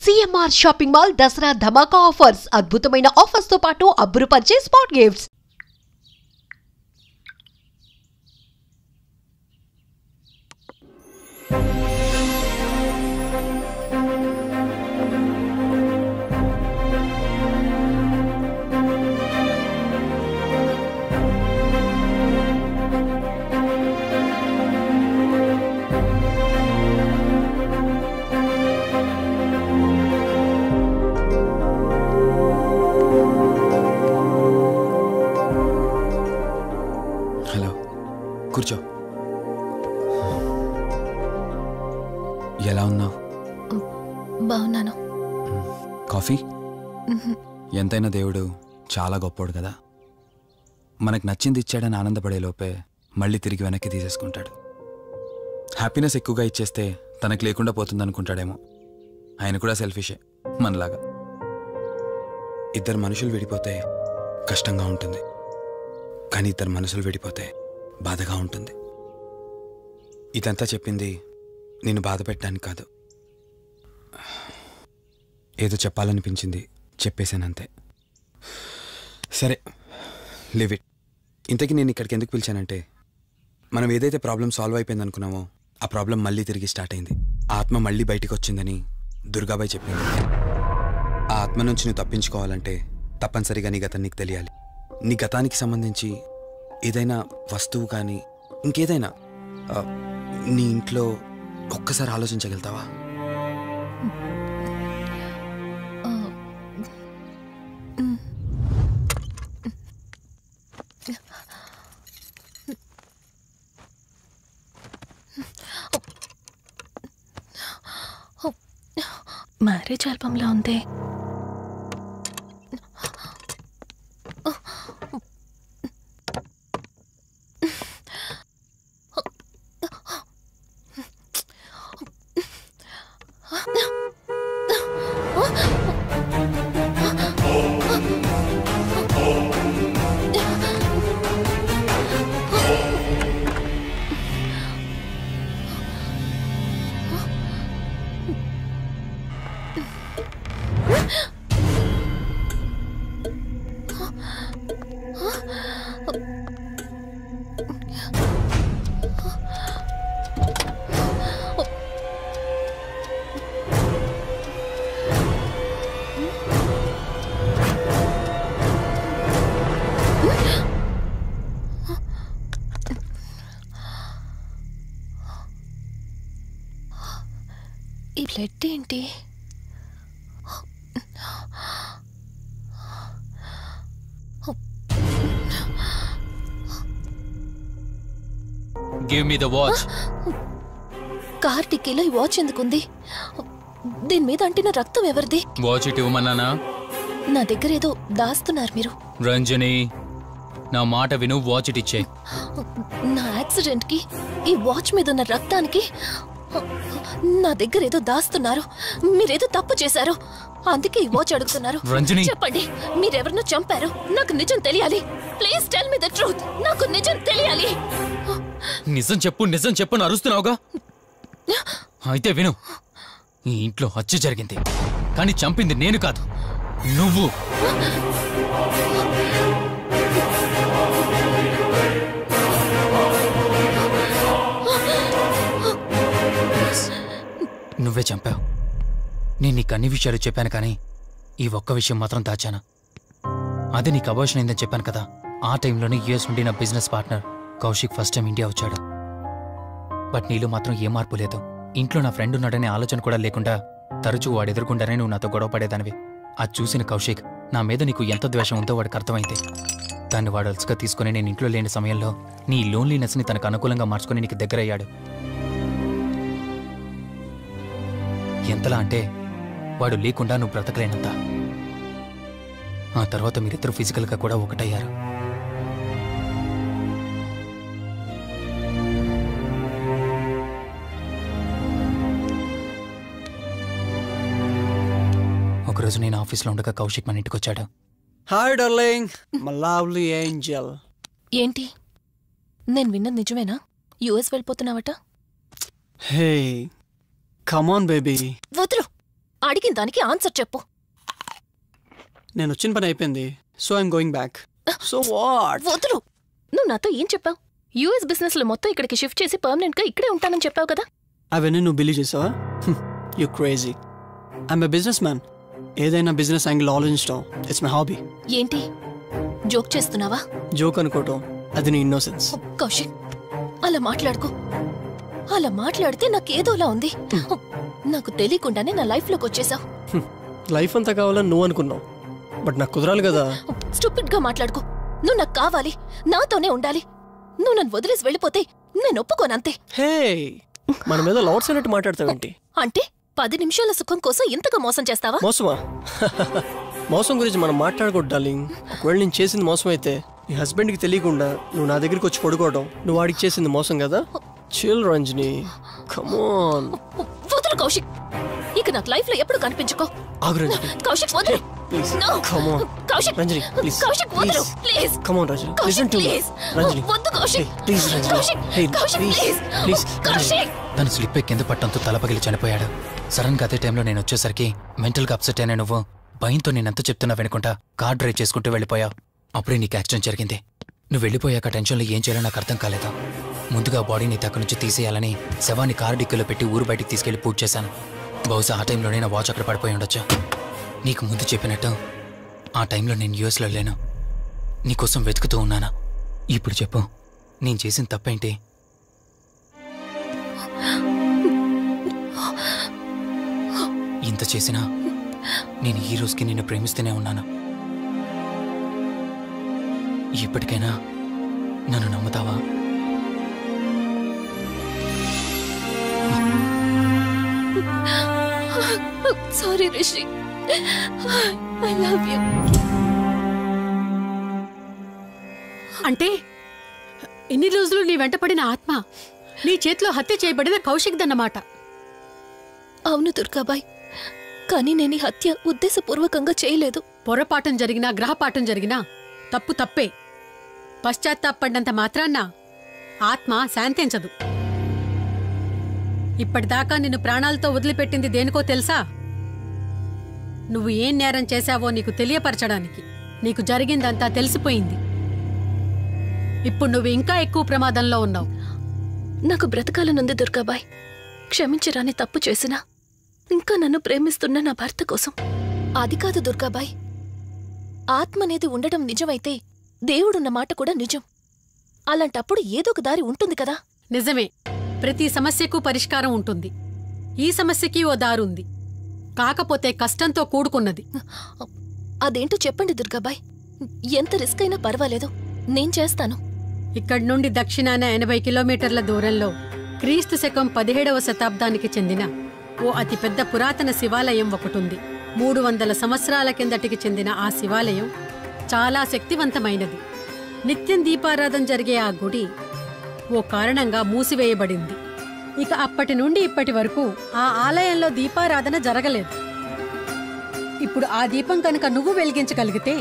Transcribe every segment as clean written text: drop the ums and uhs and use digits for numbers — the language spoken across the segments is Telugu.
CMR షాపింగ్ మాల్ దసరా ధమాకా ఆఫర్స్ అద్భుతమైన ఆఫర్స్ తో పాటు అబ్బురుపరిచే స్పాట్ గిఫ్ట్స్. హలో, కూర్చో. ఎలా ఉన్నావు? బాగున్నాను. కాఫీ? ఎంతైనా దేవుడు చాలా గొప్పోడు కదా. మనకు నచ్చింది ఇచ్చాడని ఆనందపడే లోపే మళ్ళీ తిరిగి వెనక్కి తీసేసుకుంటాడు. హ్యాపీనెస్ ఎక్కువగా ఇచ్చేస్తే తనకు లేకుండా పోతుందనుకుంటాడేమో. ఆయన కూడా సెల్ఫిషే మనలాగా. ఇద్దరు మనుషులు విడిపోతే కష్టంగా ఉంటుంది, కానీ ఇద్దరు మనసులు విడిపోతే బాధగా ఉంటుంది. ఇదంతా చెప్పింది నేను బాధ పెట్టడానికి కాదు. ఏదో చెప్పాలనిపించింది, చెప్పేశానంతే. సరే, లివ్ ఇట్. ఇంతకీ నేను ఇక్కడికి ఎందుకు పిలిచానంటే, మనం ఏదైతే ప్రాబ్లం సాల్వ్ అయిపోయింది అనుకున్నామో ఆ ప్రాబ్లం మళ్ళీ తిరిగి స్టార్ట్ అయింది. ఆ ఆత్మ మళ్ళీ బయటికి వచ్చిందని దుర్గాబాయ్ చెప్పింది. ఆ ఆత్మ నుంచి నువ్వు తప్పించుకోవాలంటే తప్పనిసరిగా నీ గతం నీకు తెలియాలి. నీ గతానికి సంబంధించి ఏదైనా వస్తువు కానీ ఇంకేదైనా నీ ఇంట్లో ఒక్కసారి ఆలోచించగలుగుతావా? మ్యారేజ్ ఆల్బంలా ఉంది. ఈ బ్లడ్ ఏంటి? Give me the watch. Car టిక్కీలో ఈ వాచ్ ఎందుకుంది? దీని మీద అంటిన రక్తం ఎవరిది? వాచ్ ఇటు ఇవ్వమన్నానా? నా దగ్గర ఏదో దాస్తున్నారు మీరు. రంజని, నా మాట విను, వాచ్ ఇటు ఇచ్చే. నా యాక్సిడెంట్ కి ఈ వాచ్ మీద ఉన్న రక్తానికి నా దగ్గర ఏదో దాస్తున్నారు. మీరేదో తప్పు చేశారు, అందుకే ఈ వాచ్ అడుగుతున్నారు. రంజని, చెప్పండి, మీరెవరినో చంపారు. నాకు నిజం తెలియాలి. Please tell me the truth. నాకు నిజం తెలియాలి. నిజం చెప్పు, నిజం చెప్పు అని అరుస్తున్నావుగా. అయితే విను, ఈ ఇంట్లో హత్య జరిగింది, కానీ చంపింది నేను కాదు, నువ్వు. నువ్వే చంపావు. నేను నీకు అన్ని విషయాలు చెప్పాను, కానీ ఈ ఒక్క విషయం మాత్రం దాచాను. అదే నీకు అబార్షన్ అయిందని చెప్పాను కదా. ఆ టైంలోనే యూఎస్ నుండి నా business partner Kaushik first time India వచ్చాడు. బట్ నీలో మాత్రం ఏ మార్పు లేదు. ఇంట్లో నా ఫ్రెండ్ ఉన్నాడనే ఆలోచన కూడా లేకుండా తరచూ వాడు ఎదుర్కొంటానే నువ్వు నాతో గొడవ పడేదానివి. అది చూసిన కౌశిక్ నా మీద నీకు ఎంత ద్వేషం ఉందో వాడికి అర్థమైంది. దాన్ని వాడు అలసిగా తీసుకుని నేను ఇంట్లో లేని సమయంలో నీ లోన్లీనెస్ని తనకు అనుకూలంగా మార్చుకుని నీకు దగ్గరయ్యాడు. ఎంతలా అంటే వాడు లేకుండా నువ్వు బ్రతకలేనంత. ఆ తర్వాత మీరిద్దరు ఫిజికల్గా కూడా ఒకటయ్యారు. ఒకరోజు నేను ఆఫీస్లో ఉండగా కౌశిక్ మన ఇంటికి వచ్చాడు. Hi darling, my lovely angel. ఏంటి, నేను విన్నది నిజమేనా? యుఎస్ వెళ్ళిపోతున్నావట? Hey come on baby. వదులు, అడిగిన దానికి ఆన్సర్ చెప్పు. నేను వచ్చిన పని అయిపోయింది. So I'm going back. So what? వదులు. నువ్వు నాతో ఏం చెప్పావు? యూఎస్ బిజినెస్ లో మొత్తం ఇక్కడికి షిఫ్ట్ చేసి పర్మనెంట్ గా ఇక్కడే ఉంటానని చెప్పావు కదా. అవన్నీ నువ్వు బిలీవ్ చేసావా? You crazy. I'm a business man. ఏదైనా బిజినెస్ యాంగిల్ ఆలోచించడం ఇట్స్ మై హాబీ. ఏంటి జోక్ చేస్తున్నావా? జోక్ అనుకోవటం అది నీ ఇన్నోసెన్స్. కౌశిక్, అలా మాట్లాడుకో. అలా మాట్లాడితే నాకేదోలా ఉంది. నాకు తెలియకుండానే నా లైఫ్ లోకి వచ్చేసావు. లైఫ్ అంతా కావాలని నువ్వు అనుకున్నావు, బట్ నాకు కుదరాలి కదా. స్టూపిడ్ గా మాట్లాడుకో. నువ్వు నాకు కావాలి, నాతోనే ఉండాలి. నువ్వు నన్ను వదిలేసి వెళ్ళిపోతే నేను ఒప్పుకోనంతే. హే, మన మీద లవర్స్ అన్నట్టు మాట్లాడతావేంటి? అంటే 10 నిమిషాల సుఖం కోసం ఇంతగా మోసం చేస్తావా? మోసమా? మోసం గురించి మనం మాట్లాడకూడదు డార్లింగ్. ఒకవేళ నేను చేసింది మోసం అయితే నీ హస్బెండ్కి తెలియకుండా నువ్వు నా దగ్గరికి వచ్చి పడుకోవడం నువ్వు వాడికి చేసింది మోసం కదా. Chill Ranjani, come on. వదులు కౌశిక్, ఇక నాకు లైఫ్ లో ఎప్పుడు కనిపించుకో. ఆగు రంజని. కౌశిక్ వదులు. Please No. Come on. Kaushik, Ranjani please. Kaushik వదులు please. Come on Ranjani, Kaushik listen to me. Please. Ranjani వద్దు Kaushik. Please Ranjani. Kaushik, hey Kaushik please please. Please. Kaushik. తను స్లిప్ కింద పట్టంతో తల పగిలి చనిపోయాడు. సడన్ గా అదే టైంలో నేను వచ్చేసరికి మెంటల్ గా అప్సెట్ అయినా నువ్వు భయంతో నేనెంత చెప్తున్నా వెనుకుంటా కార్ డ్రైవ్ చేసుకుంటూ వెళ్ళిపోయావు. అప్పుడే నీకు యాక్సిడెంట్ జరిగింది. నువ్వు వెళ్ళిపోయాక టెన్షన్లో ఏం చేయాలో నాకు అర్థం కాలేదు. ముందుగా బాడీని అక్కడి నుంచి తీసేయాలని శవాన్ని కారు డిక్కీలో పెట్టి ఊరు బయటికి తీసుకెళ్లి పూజ చేశాను. బహుశా ఆ టైంలోనే నా వాచ్ అక్కడ పడిపోయి ఉండొచ్చు. నీకు ముందు చెప్పినట్టు ఆ టైంలో నేను యూఎస్లో లేను. నీకోసం వెతుకుతూ ఉన్నానా. ఇప్పుడు చెప్పు, నేను చేసిన తప్పేంటి? ఇంత చేసినా నేను ఈ రోజుకి నిన్ను ప్రేమిస్తూనే ఉన్నాను. ఇప్పటికైనా నన్ను నమ్ముతావా? Sorry Rishi, I love you. అంటే ఇన్ని రోజులు నీ వెంటపడిన ఆత్మ నీ చేతిలో హత్య చేయబడిన కౌశిక్ దన్నమాట. అవును దుర్గాబాయ్, కానీ నేను ఈ హత్య ఉద్దేశపూర్వకంగా చేయలేదు. పొరపాఠం జరిగినా గ్రహపాఠం జరిగినా తప్పు తప్పే. పశ్చాత్తాపడినంత మాత్రాన్న ఆత్మ శాంతించదు. ఇప్పటిదాకా నిన్ను ప్రాణాలతో వదిలిపెట్టింది దేనికో తెలుసా? నువ్వు ఏం నేరం చేశావో నీకు తెలియపరచడానికి. నీకు జరిగిందంతా తెలిసిపోయింది. ఇప్పుడు నువ్వు ఇంకా ఎక్కువ ప్రమాదంలో ఉన్నావు. నాకు బ్రతకాలనుంది దుర్గాబాయ్. క్షమించరాని తప్పు చేసినా ఇంకా నన్ను ప్రేమిస్తున్న నా భర్త కోసం. అది కాదు దుర్గాబాయ్, ఆత్మ అనేది ఉండడం నిజమైతే దేవుడున్న మాట కూడా నిజం. అలాంటప్పుడు ఏదో ఒక దారి ఉంటుంది కదా. నిజమే, ప్రతి సమస్యకు పరిష్కారం ఉంటుంది. ఈ సమస్యకి ఓ దారుంది, కాకపోతే కష్టంతో కూడుకున్నది. అదేంటో చెప్పండి దుర్గాబాయ్. ఎంత రిస్క్ అయినా పర్వాలేదు, నేను చేస్తాను. ఇక్కడి నుండి దక్షిణాన 80 కిలోమీటర్ల దూరంలో క్రీస్తు శకం 17వ శతాబ్దానికి చెందిన ఓ అతిపెద్ద పురాతన శివాలయం ఒకటుంది. 300 సంవత్సరాల కిందటికి చెందిన ఆ శివాలయం చాలా శక్తివంతమైనది. నిత్యం దీపారాధన జరిగే ఆ గుడి ఓ కారణంగా మూసివేయబడింది. ఇక అప్పటి నుండి ఇప్పటి వరకు ఆ ఆలయంలో దీపారాధన జరగలేదు. ఇప్పుడు ఆ దీపం కనుక నువ్వు వెలిగించగలిగితే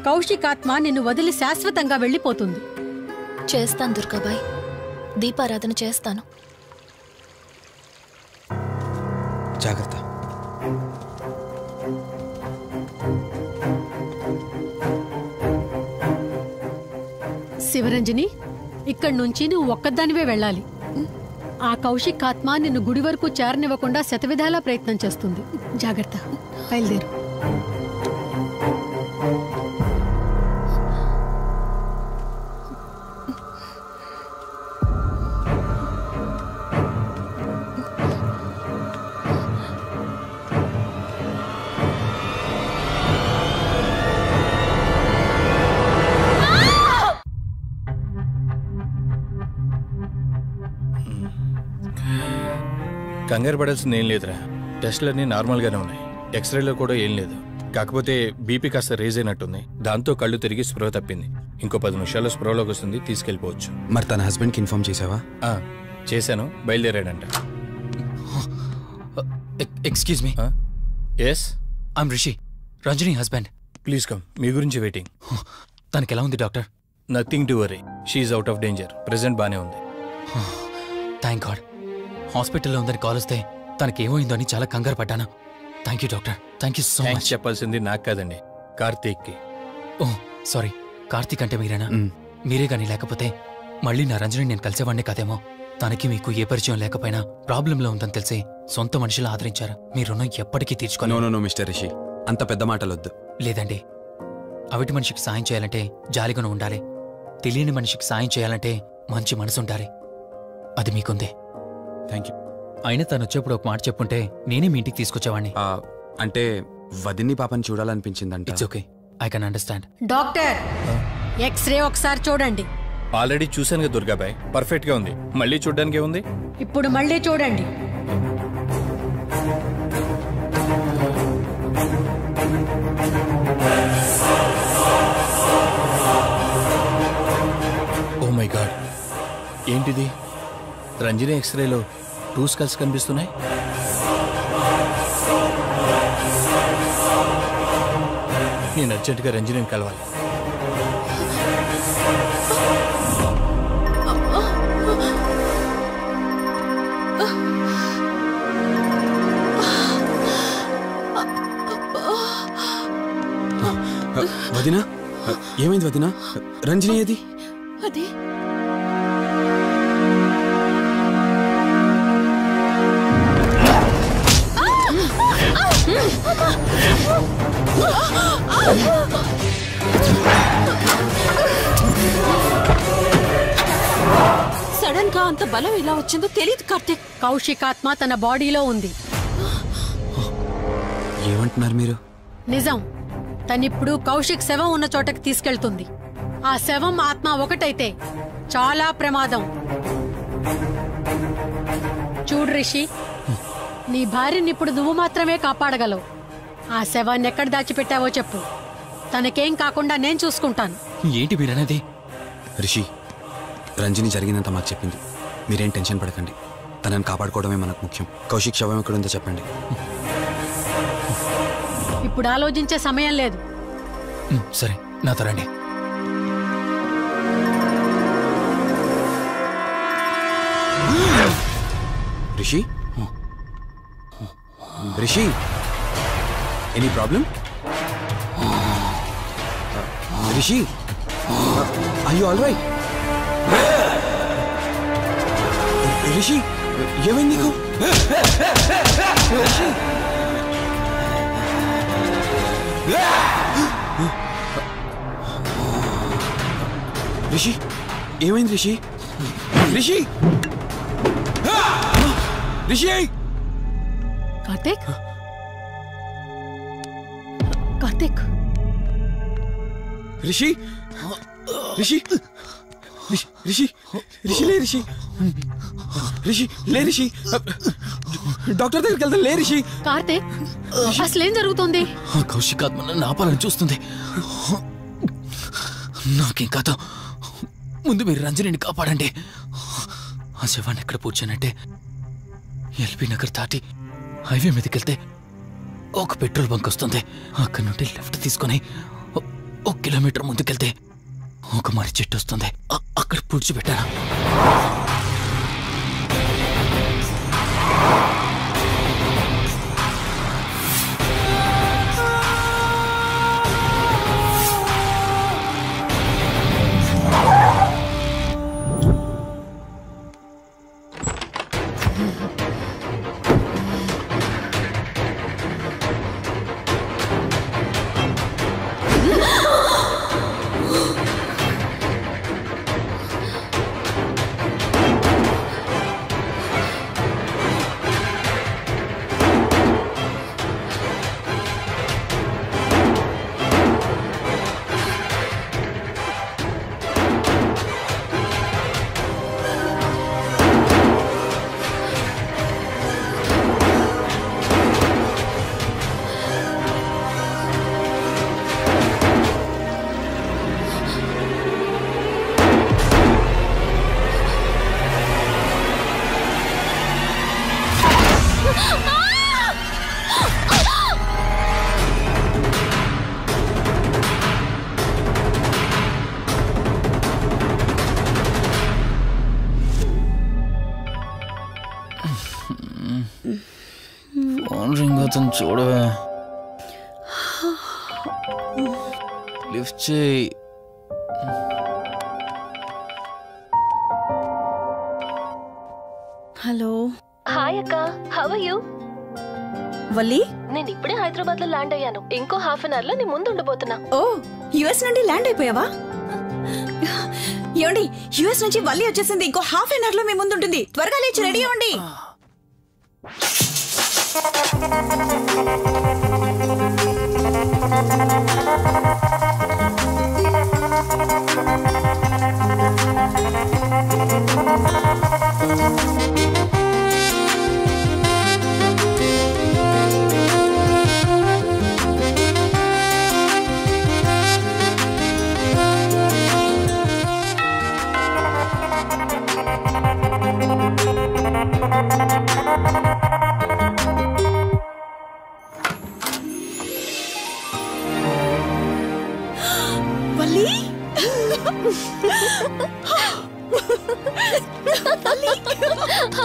కౌశికాత్మ నిన్ను వదిలి శాశ్వతంగా వెళ్ళిపోతుంది. చేస్తాను దుర్గాబాయ్, దీపారాధన చేస్తాను. జాగ్రత్త. శివరంజని, ఇక్కడి నుంచి నువ్వు ఒక్కదానివే వెళ్ళాలి. ఆ కౌశిక్ ఆత్మ నిన్ను గుడి వరకు చేరనివ్వకుండా శతవిధాలా ప్రయత్నం చేస్తుంది. జాగ్రత్త, బయలుదేరు. కంగారు పడాల్సింది ఏం లేదురా. టెస్టులన్నీ నార్మల్గానే ఉన్నాయి. ఎక్స్రేలో కూడా ఏం లేదు. కాకపోతే బీపీ కాస్త రేజ్ అయినట్టుంది. దాంతో కళ్ళు తిరిగి స్పృహ తప్పింది. ఇంకో 10 నిమిషాల్లో స్పృహలోకి వస్తుంది, తీసుకెళ్ళిపోవచ్చు. మరి తన హస్బెండ్కి ఇన్ఫార్మ్ చేసావా? చేశాను, బయలుదేరాడంట. Excuse me. Yes, I'm Rishi, Ranjani husband. Please come. మీ గురించి వెయిటింగ్. తనకి ఎలా ఉంది doctor? Nothing to worry. She's out of danger. Present బానే ఉంది. Thank god. హాస్పిటల్లో ఉందని కాల్ వస్తే తనకేమైందో అని చాలా కంగారు పడ్డాను. Thank you doctor, thank you so thanks much. చెప్పాల్సింది నాకు కాదండి, కార్తీక్కి. ఓ సారీ, కార్తీక్ అంటే మీరేనా? మీరే కానీ లేకపోతే మళ్ళీ నా రంజని నేను కలిసేవాడిని కాదేమో. తనకి మీకు ఏ పరిచయం లేకపోయినా ప్రాబ్లంలో ఉందని తెలిసి సొంత మనుషులు ఆదరించారు. మీ రుణం ఎప్పటికీ తీర్చుకోను. నో మిస్టర్ రిషి, అంత పెద్ద మాటలొద్దు. లేదండి, అవిటి మనిషికి సాయం చేయాలంటే జాలిగుణం ఉండాలి. తెలియని మనిషికి సాయం చేయాలంటే మంచి మనసు ఉండాలి. అది మీకుంది. Thank you. అయినా తను వచ్చేప్పుడు ఒక మాట చెప్పుంటే నేనే మీ ఇంటికి తీసుకొచ్చేవాడిని. అంటే వదిన్ని పాపని చూడాలనిపించిందంట. It's okay, I can understand. Doctor, X-ray ఒకసారి చూడండి. ఆల్రెడీ చూశాను కదా దుర్గాబాయ్, పర్ఫెక్ట్ గా ఉంది. మళ్ళీ చూడ్డానికి ఉంది. ఇప్పుడు మళ్ళీ చూడండి. ఓ మై గాడ్, ఏంటిది? రంజని ఎక్స్రేలో 2 స్కల్స్ కనిపిస్తున్నాయి. నేను అర్జెంటుగా రంజనిని కలవాలి. వదినా, ఏమైంది వదినా? రంజని ఏది? అది సడన్ గా అంత బలం ఎలా వచ్చిందో తెలియదు కార్తీక్. కౌశికాత్మ తన బాడీలో ఉంది. ఏమంటున్నారు మీరు? నిజం. తనిప్పుడు కౌశిక్ శవం ఉన్న చోటకి తీసుకెళ్తుంది. ఆ శవం ఆత్మ ఒకటైతే చాలా ప్రమాదం. చూడు రిషి, నీ భార్యని ఇప్పుడు నువ్వు మాత్రమే కాపాడగలవు. ఆ శవాన్ని ఎక్కడ దాచిపెట్టావో చెప్పు. తనకేం కాకుండా నేను చూసుకుంటాను. ఏంటి మీరనేది? రిషి, రంజని జరిగినంత మాకు చెప్పింది. మీరేం టెన్షన్ పడకండి. తనని కాపాడుకోవడమే మనకు ముఖ్యం. కౌశిక్ శవం ఎక్కడుందో చెప్పండి. ఇప్పుడు ఆలోచించే సమయం లేదు. సరే, నాతో రండి. Rishi, Rishi, any problem? Rishi, are you all right? Rishi, ఏమైంది నీకు? రిషి, రిషి, ఏమైంది రిషి? రిషి, రిషి! కార్తీక్, కార్తీక్, రిషి, రిషి, రిషి, రిషి లే రిషి, రిషి లే రిషి, డాక్టర్ దగ్గరికి వెళ్తాను. లే రిషి. కార్తీక్, అసలేం జరుగుతుంది? కౌశికాత్మ నన్ను ఆపాలని చూస్తుంది. నాకేం కాదు, ముందు మీరు రంజనిని కాపాడండి. ఆ శవాన్ని ఎక్కడ పూడ్చానంటే ఎల్బీ నగర్ దాటి హైవే మీదకి వెళ్తే ఒక పెట్రోల్ బంక్ వస్తుంది. అక్కడి నుండి లెఫ్ట్ తీసుకొని 1 కిలోమీటర్ ముందుకెళ్తే ఒక మర్రి చెట్టు వస్తుంది. అక్కడ పూడ్చిపెట్టాను. ఏమవుతుంది చూడవే. లిఫ్ట్ చేయి. హలో. హాయ్ అక్క, హౌ ఆర్ యు? వల్లి, నేను ఇప్పుడే హైదరాబాద్ లో ల్యాండ్ అయ్యాను. ఇంకో హాఫ్ అన్ అవర్ లో నీ ముందు ఉండబోతున్నా. ఓ యుఎస్ నుండి ల్యాండ్ అయిపోయావా? ఏమండి, యుఎస్ నుంచి వల్లి వచ్చేసింది. ఇంకో హాఫ్ అన్ అవర్ లో మీ ముందు ఉంటుంది. త్వరగా లేచి రెడీ అవ్వండి.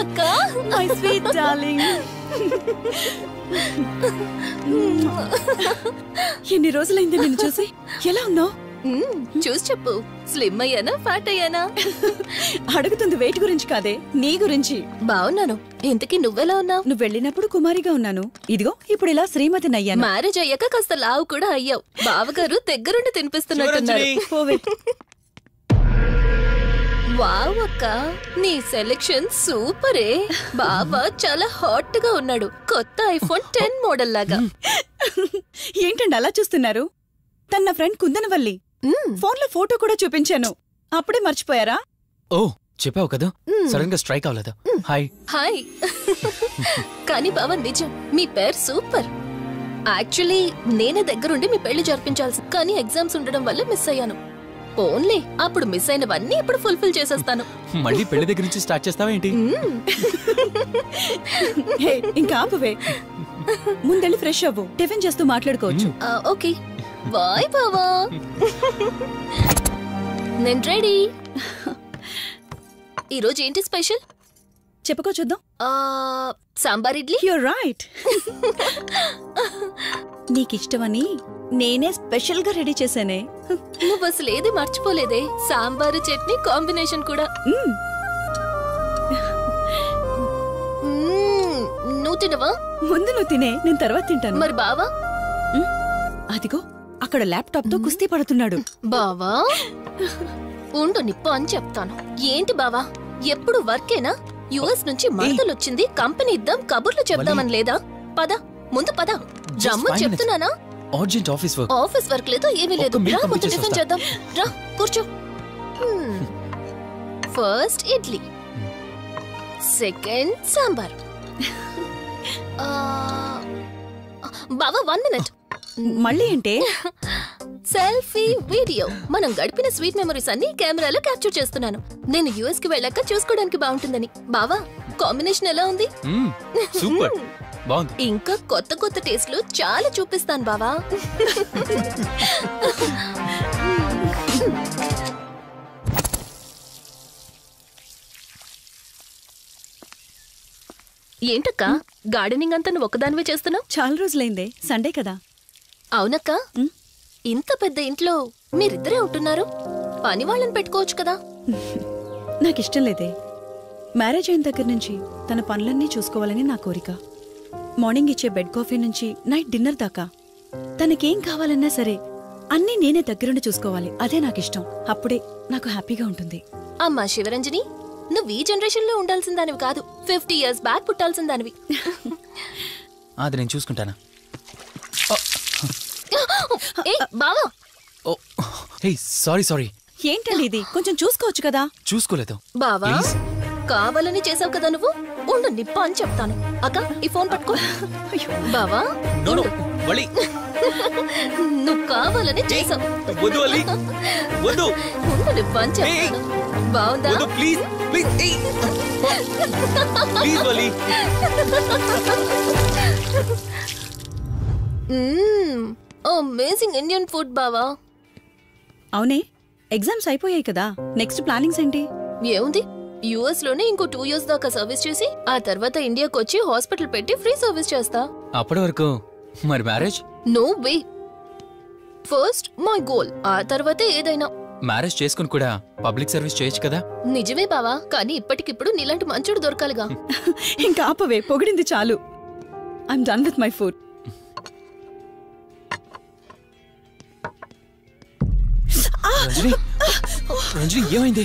అక్క, మై స్వీట్ డార్లింగ్. ఎన్ని రోజులైంది నిన్ను చూసి. ఎలా ఉన్నావు? చూసి చెప్పు. స్లిమ్ అయ్యానా, ఫ్యాట్ అయ్యానా? అడుగుతుంది వెయిట్ గురించి కాదే, నీ గురించి. బాగున్నాను. ఇంతకీ నువ్వెలా ఉన్నావు? నువ్వు వెళ్ళినప్పుడు కుమారిగా ఉన్నాను. ఇదిగో ఇప్పుడు ఇలా శ్రీమతిని అయ్యాను. మ్యారేజ్ అయ్యాక కాస్త లావు కూడా అయ్యావు. బావగారు దగ్గరుండి తినిపిస్తున్నట్టున్నారు. వావ్ అక్క, నీ సెలెక్షన్ సూపరే. బావ చాలా హాట్ గా ఉన్నాడు. కొత్త ఐఫోన్ 10 మోడల్ లాగా. ఏంటండి అలా చూస్తున్నారు? తన నా ఫ్రెండ్ కుందనవల్లి. ఫోన్ లో ఫోటో కూడా చూపించాను. అప్పుడే మర్చిపోయారా? ఓ చెప్పావు కదా, సడన్ గా స్ట్రైక్ అవ్వలేదు. Hi hi. కానీ బావ నిజం, మీ పేరు సూపర్. యాక్చువల్లీ నేనే దగ్గరుండి మీ పెళ్లి జరిపించాల్సి, కానీ ఎగ్జామ్స్ ఉండడం వల్ల మిస్ అయ్యాను. ఓన్లీ అప్పుడు మిస్ అయినవన్నీ ఇప్పుడు ఫుల్ఫిల్ చేసేస్తాను. మళ్ళీ పెళ్లి దగ్గర నుంచి స్టార్ట్ చేస్తావా ఏంటి? ఇంకా ఆపువే. ముందెళ్ళి ఫ్రెష్ అవ్వు, టిఫిన్ చేస్తూ మాట్లాడుకోవచ్చు. ఓకే బాయ్ బావా. నేను రెడీ. ఈరోజు ఏంటి స్పెషల్ చెప్పుకో చూద్దాం. సాంబార్ ఇడ్లీ. You're right. నీకిష్టమని నేనే స్పెషల్ గా రెడీ చేశానే. నువ్వు అసలు ఏది మర్చిపోలేదే. సాంబారు చట్నీ కాంబినేషన్ కూడా. నువ్వు తినవా? ముందు నువ్వు తినే, నేను తర్వాత తింటాను. మరి బావా? అదిగో అక్కడ ల్యాప్టాప్ తో కుస్తీ పడుతున్నాడు. బావా ఉండు, నిప్పు అని చెప్తాను. ఏంటి బావా, ఎప్పుడు వర్కేనా? యుఎస్ నుంచి మరదలు వచ్చింది, కంపెనీ ఇద్దాం, కబుర్లు చెప్దామని లేదా? పద ముందు పద. రమ్ము చెప్తున్నానా? Urgent office work. Office work లేదు, ఏమీ లేదు. రా ముందు టిఫిన్ చేద్దాం. రా కూర్చో. First idli, second sambar. బావా 1 మినిట్. మళ్ళీ అంటే? Selfie video. మనం గడిపిన స్వీట్ మెమరీస్ అన్ని కెమెరాలో క్యాప్చర్ చేస్తున్నాను. నేను యుఎస్ కి వెళ్ళాక చూసుకోవడానికి బాగుంటుందని. బావా కాంబినేషన్ ఎలా ఉంది? సూపర్ బాగుంది. ఇంకా కొత్త కొత్త టేస్ట్లు చాలా చూపిస్తాను బావా. ఏంటక్క, గార్డెనింగ్ అంతా నువ్వు ఒక్కదానివే చేస్తున్నావు? చాలా రోజులైందే, సండే కదా. అవునక్క, ఇంత పెద్ద ఇంట్లో మీరిద్దరే ఉంటున్నారు. పని వాళ్ళని పెట్టుకోవచ్చు కదా. నాకిష్టం లేదే. మ్యారేజ్ అయిన దగ్గర నుంచి తన పనులన్నీ చూసుకోవాలని నా కోరిక. మార్నింగ్ ఇచ్చే బెడ్ కాఫీ నుంచి నైట్ డిన్నర్ దాకా తనకేం కావాలన్నా సరే అన్నీ నేనే దగ్గరుండి చూసుకోవాలి. అదే నాకిష్టం. అప్పుడే నాకు హ్యాపీగా ఉంటుంది. అమ్మా శివరంజని, నువ్వు ఈ జనరేషన్ లో ఉండాల్సిన దానివి కాదు, 50 years బ్యాక్ పుట్టాల్సిన దానివి. అది నేను చూసుకుంటానా? బావా సారీ. ఏంటండి ఇది? కొంచెం చూసుకోవచ్చు కదా. చూసుకోలేదు బావా. కావాలని చేసావు కదా నువ్వు. ఉండు నిప్ప అని చెప్తాను. అక్క ఈ ఫోన్ పట్టుకో. బావా నువ్వు కావాలని చేసావు. ఉండు నిప్ప అని చెప్తాను. బావుందా? అమేజింగ్ ఇండియన్ ఫుడ్ బావా. అవునే, ఎగ్జామ్స్ అయిపోయాయి కదా. నెక్స్ట్ ప్లానింగ్స్ ఏంటి? ఏముంది, యుఎస్ లోనే ఇంకో 2 years దాకా సర్వీస్ చేసి ఆ తర్వాత ఇండియాకి వచ్చి హాస్పిటల్ పెట్టి ఫ్రీ సర్వీస్ చేస్తా. అప్పటి వరకు మరి marriage? No way. First my goal, ఆ తర్వాతే ఏదైనా. మ్యారేజ్ చేసుకుని కూడా పబ్లిక్ సర్వీస్ చేయొచ్చు కదా? నిజమే బావా, కానీ ఇప్పటికిప్పుడు నీలాంటి మంచోడు దొరకాలిగా. ఇంకా ఆపవే, పొగిడింది చాలు. I'm done with my food. Ranjani ఏమైంది?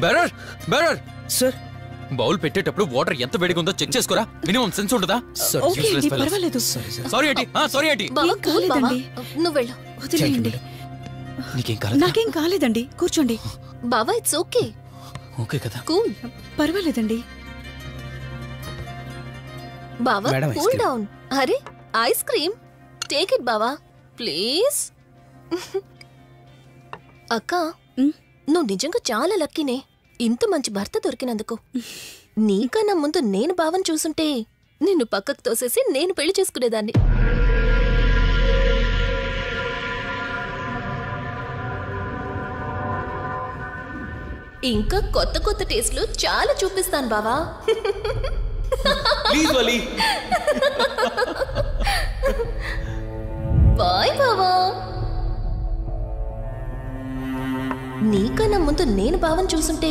బెరర్ బెరర్ సార్, బౌల్ పెట్టేటప్పుడు వాటర్ ఎంత వేడిగా ఉందో చెక్ చేసుకోరా. మినిమం సెన్స్ ఉంటుందా? ఓకే అండి, పర్వాలేదు. సారీ ఏంటి? సారీ ఏంటి? బావా ఏం కూల్ బావా, కాలేదండి. నువ్వు వెళ్ళు. వదిలేయండి. నీకేం కాలేదు? నాకేం కాలేదండి, కూర్చోండి. బావా ఇట్స్ ఓకే. ఓకే కదా? కూల్. పర్వాలేదండి. బావా Madam, ice cool cream. Down. అరే ఐస్ క్రీమ్, టేక్ ఇట్ బావా ప్లీజ్. అక్క, ఉమ్. నువ్వు నిజంగా చాలా లక్కీనే ఇంత మంచి భర్త దొరికినందుకు. నీకన్నా ముందు నేను బావని చూసుంటే నిన్ను పక్కకు తోసేసి నేను పెళ్లి చేసుకునేదాన్ని. ఇంకా కొత్త కొత్త టేస్ట్లు చాలా చూపిస్తాను బావా. Please Vali. బాయ్ బావా. నీకన్నా ముందు నేను బావని చూసుంటే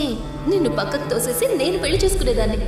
నిన్ను పక్కకు తోసేసి నేను పెళ్లి చేసుకునేదాన్ని.